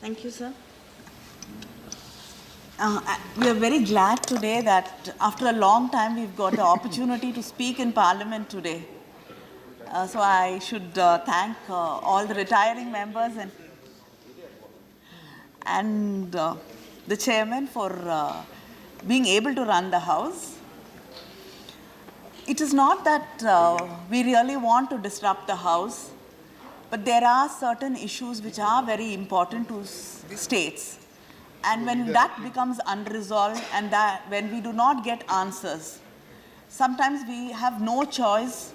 Thank you, sir. We are very glad today that after a long time we've got the opportunity to speak in Parliament today. So I should thank all the retiring members and the chairman for being able to run the House. It is not that we really want to disrupt the House, but there are certain issues which are very important to states. And when that becomes unresolved and that when we do not get answers, sometimes we have no choice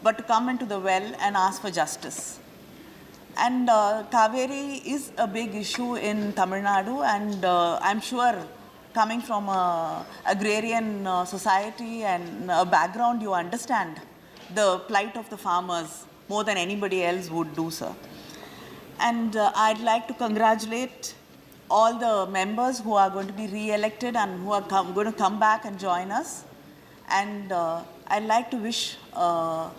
but to come into the well and ask for justice. And Kaveri is a big issue in Tamil Nadu, and I'm sure coming from an agrarian society and a background, you understand the plight of the farmers more than anybody else would do, sir. And I'd like to congratulate all the members who are going to be re-elected and who are going to come back and join us. And I'd like to wish all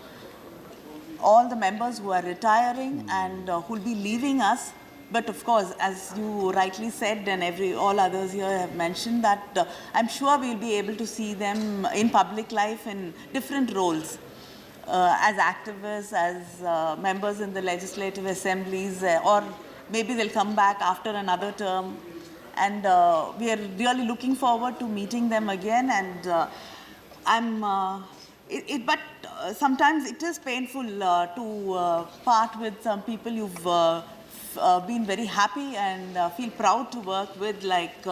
the members who are retiring and who will be leaving us. But of course, as you rightly said, and all others here have mentioned, that I'm sure we'll be able to see them in public life in different roles. As activists, as members in the legislative assemblies, or maybe they'll come back after another term. And we are really looking forward to meeting them again. And but sometimes it is painful to part with some people you've been very happy and feel proud to work with, like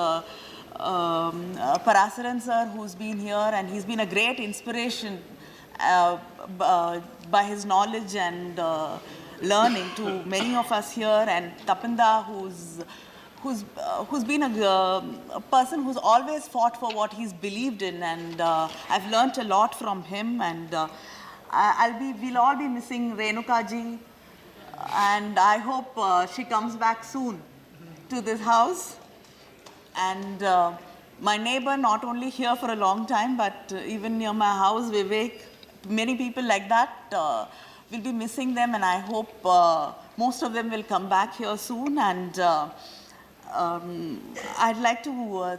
Parasaran sir, who's been here, and he's been a great inspiration by his knowledge and learning to many of us here, and Tapinda, who's been a person who's always fought for what he's believed in, and I've learnt a lot from him. And we'll all be missing Renuka ji, and I hope she comes back soon to this house. And my neighbor, not only here for a long time, but even near my house, Vivek, many people like that, we'll be missing them, and I hope most of them will come back here soon. And I'd like to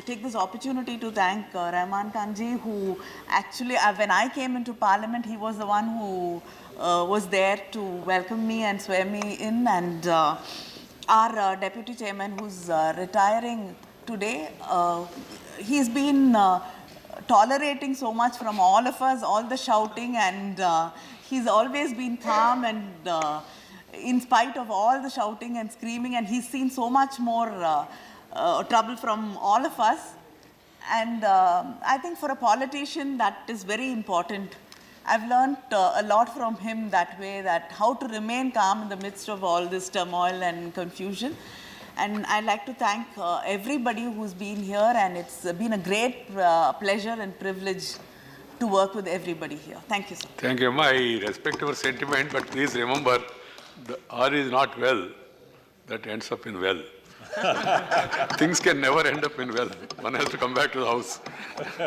take this opportunity to thank Rahman Kanji, who actually, when I came into Parliament, he was the one who was there to welcome me and swear me in. And our Deputy Chairman, who's retiring today, he's been tolerating so much from all of us, all the shouting, and he's always been calm and in spite of all the shouting and screaming, and he's seen so much more trouble from all of us. And I think for a politician that is very important. I've learned a lot from him that way, that how to remain calm in the midst of all this turmoil and confusion. And I'd like to thank everybody who's been here, and it's been a great pleasure and privilege to work with everybody here. Thank you, sir. Thank you, Amma. I respect your sentiment, but please remember, the R is not well, that ends up in well. Things can never end up in well. One has to come back to the house.